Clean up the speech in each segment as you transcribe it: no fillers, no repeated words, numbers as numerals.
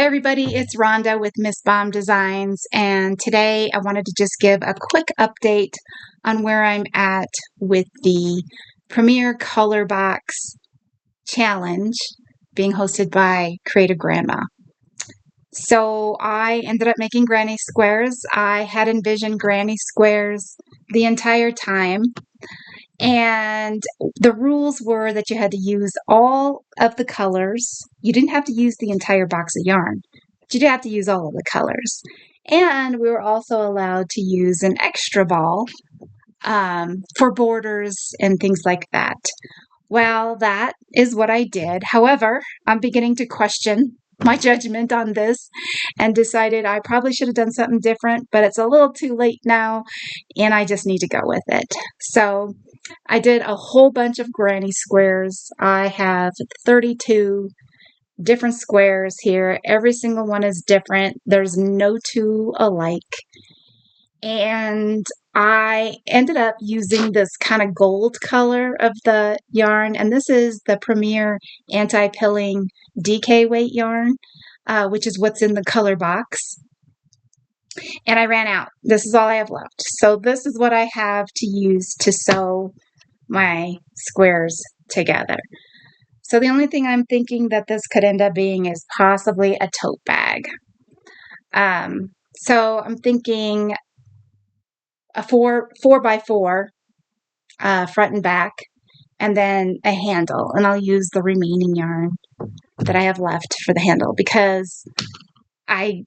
everybody, it's Rhonda with Miss Bomb Designs, and today I wanted to just give a quick update on where I'm at with the Premier Color Box Challenge being hosted by Creative Grandma. So I ended up making granny squares. I had envisioned granny squares the entire time, and the rules were that you had to use all of the colors. You didn't have to use the entire box of yarn, but you did have to use all of the colors. And we were also allowed to use an extra ball for borders and things like that. Well, that is what I did. However, I'm beginning to question my judgment on this and decided I probably should have done something different, but it's a little too late now and I just need to go with it. So I did a whole bunch of granny squares. I have 32 different squares here. Every single one is different. There's no two alike. And I ended up using this kind of gold color of the yarn, and this is the Premier Anti-Pilling DK weight yarn, which is what's in the color box. And I ran out. This is all I have left. So this is what I have to use to sew my squares together. So the only thing I'm thinking that this could end up being is possibly a tote bag. So I'm thinking a 4x4 front and back, and then a handle, and I'll use the remaining yarn that I have left for the handle because I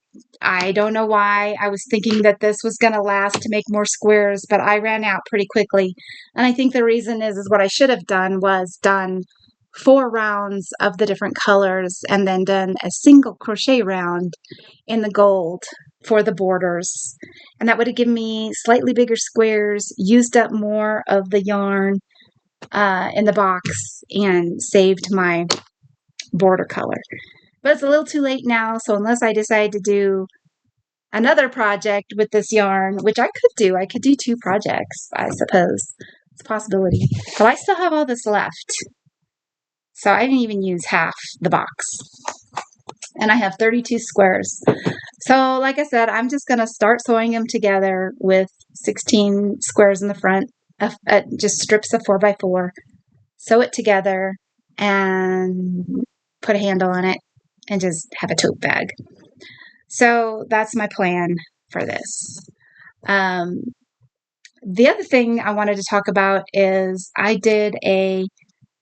don't know why I was thinking that this was going to last to make more squares, but I ran out pretty quickly. And I think the reason is what I should have done was done 4 rounds of the different colors and then done a single crochet round in the gold for the borders. And that would have given me slightly bigger squares, used up more of the yarn in the box, and saved my border color. But it's a little too late now, so unless I decide to do another project with this yarn, which I could do 2 projects, I suppose. It's a possibility. But I still have all this left. So I didn't even use half the box. And I have 32 squares. So like I said, I'm just going to start sewing them together with 16 squares in the front, just strips of 4x4, sew it together, and put a handle on it, and just have a tote bag. So that's my plan for this. The other thing I wanted to talk about is I did a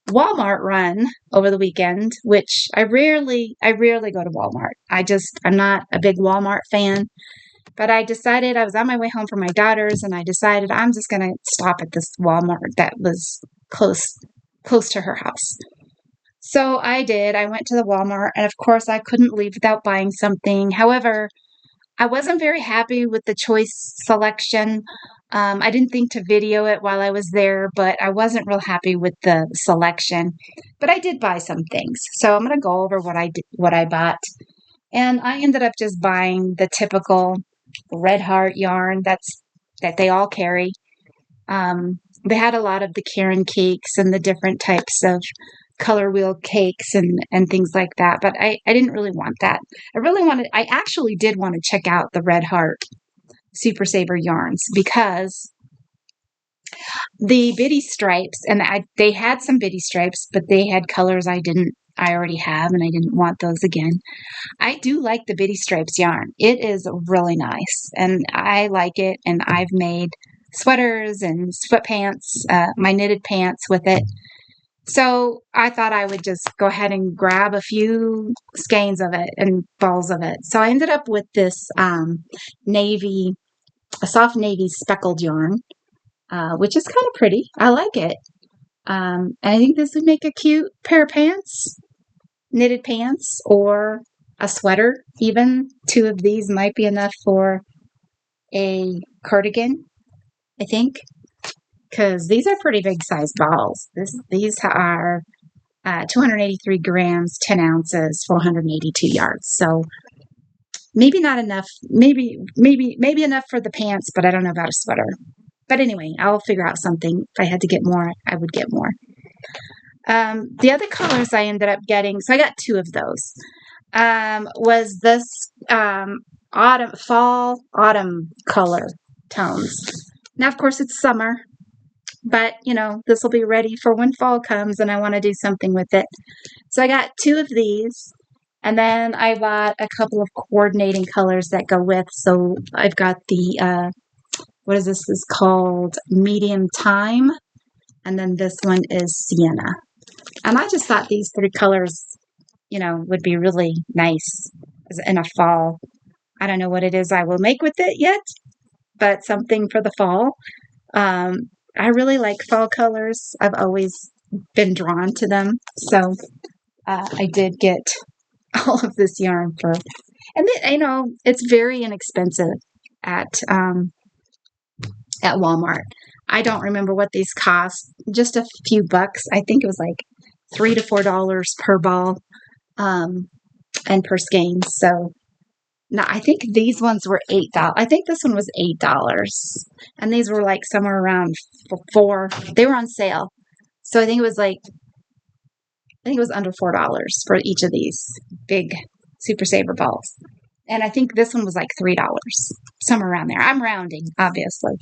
Walmart run over the weekend, which I rarely go to Walmart. I'm not a big Walmart fan, but I decided I was on my way home from my daughter's, and I decided I'm just going to stop at this Walmart that was close to her house. So I did. I went to the Walmart, and of course I couldn't leave without buying something. However, I wasn't very happy with the choice selection. I didn't think to video it while I was there, but I wasn't real happy with the selection. But I did buy some things. So I'm going to go over what I bought. And I ended up just buying the typical Red Heart yarn that they all carry. They had a lot of the Karen cakes and the different types of color wheel cakes and things like that, but I didn't really want that. I actually did want to check out the Red Heart Super Saver yarns because the Biddy stripes, and they had some Biddy stripes, but they had colors I already have, and I didn't want those again. I do like the Biddy stripes yarn. It is really nice, and I like it, and I've made sweaters and sweatpants, my knitted pants with it. So I thought I would just go ahead and grab a few skeins of it and balls of it. So I ended up with this soft navy speckled yarn, which is kind of pretty. I like it. And I think this would make a cute pair of pants, knitted pants, or a sweater. Even 2 of these might be enough for a cardigan, I think. Because these are pretty big sized balls. These are 283 grams, 10 ounces, 482 yards. So maybe not enough. Maybe enough for the pants, but I don't know about a sweater. But anyway, I'll figure out something. If I had to get more, I would get more. The other colors I ended up getting, so I got 2 of those. was this autumn color tones. Now, of course, it's summer, but this will be ready for when fall comes and I want to do something with it. So I got 2 of these, and then I bought a couple of coordinating colors that go with. So I've got the, what is this? This is called Medium Time, and then this one is Sienna. And I just thought these 3 colors, would be really nice in a fall. I don't know what it is I will make with it yet, but something for the fall. I really like fall colors. I've always been drawn to them. So I did get all of this yarn and it's very inexpensive at Walmart. I don't remember what these cost, just a few bucks. I think it was like $3 to $4 per ball, and per skein. So now I think these ones were $8. I think this one was $8, and these were like somewhere around $4. They were on sale, so I think it was under $4 for each of these big Super Saver balls. And I think this one was like $3, somewhere around there. I'm rounding, obviously.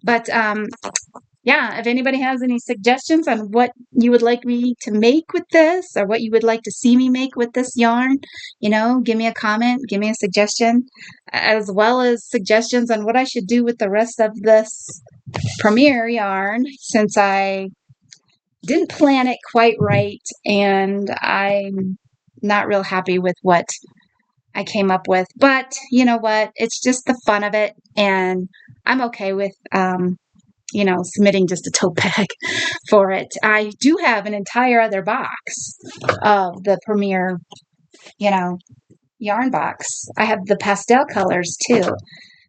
But yeah, if anybody has any suggestions on what you would like me to make with this or what you would like to see me make with this yarn, give me a comment, give me a suggestion, as well as suggestions on what I should do with the rest of this Premier yarn, since I didn't plan it quite right and I'm not real happy with what I came up with. But you know what? It's just the fun of it, and I'm okay with submitting just a tote bag for it. I do have an entire other box of the Premier, yarn box. I have the pastel colors too.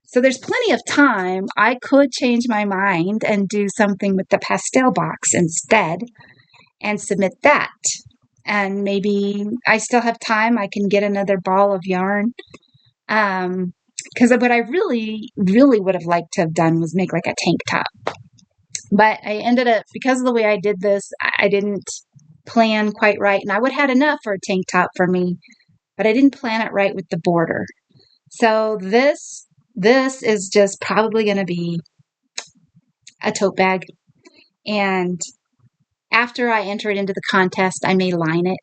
So there's plenty of time. I could change my mind and do something with the pastel box instead and submit that. And maybe I still have time. I can get another ball of yarn. Because what I really, really would have liked to have done was make like a tank top. But I ended up, because of the way I did this, I didn't plan quite right. And I would have had enough for a tank top for me, but I didn't plan it right with the border. So this is just probably going to be a tote bag. And after I enter it into the contest, I may line it.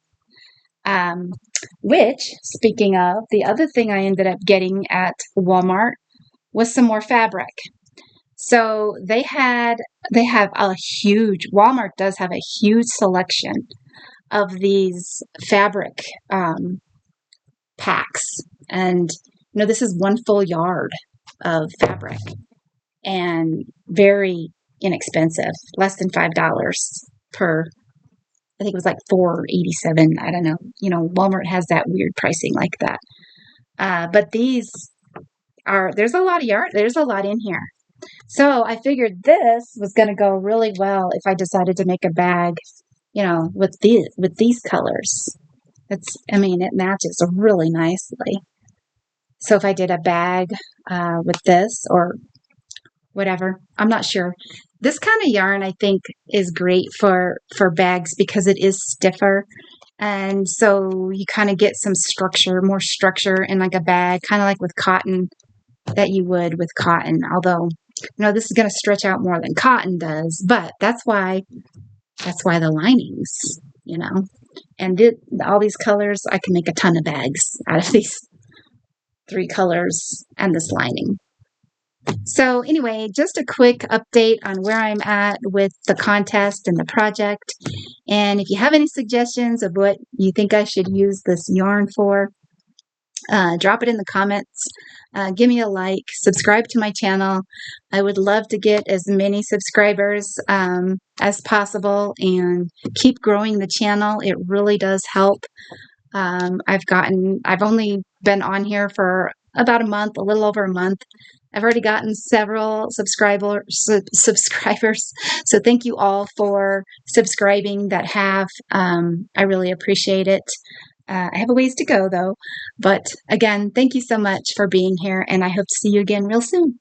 Which, speaking of, the other thing I ended up getting at Walmart was some more fabric. So Walmart does have a huge selection of these fabric packs. And, this is one full yard of fabric and very inexpensive, less than $5 per, I think it was like $4.87. I don't know. Walmart has that weird pricing like that. But these there's a lot of yarn. There's a lot in here. So I figured this was going to go really well if I decided to make a bag, with these colors. It matches really nicely. So if I did a bag with this or whatever, I'm not sure. This kind of yarn, I think, is great for bags because it is stiffer. And so you kind of get some more structure in like a bag, kind of like with cotton that you would with cotton. Although, this is going to stretch out more than cotton does, but that's why the linings, and all these colors, I can make a ton of bags out of these 3 colors and this lining. So anyway, just a quick update on where I'm at with the contest and the project. And if you have any suggestions of what you think I should use this yarn for, drop it in the comments. Give me a like. Subscribe to my channel. I would love to get as many subscribers as possible and keep growing the channel. It really does help. I've only been on here for about a month, a little over a month. I've already gotten several subscribers. So thank you all for subscribing that have. I really appreciate it. I have a ways to go though. But again, thank you so much for being here, and I hope to see you again real soon.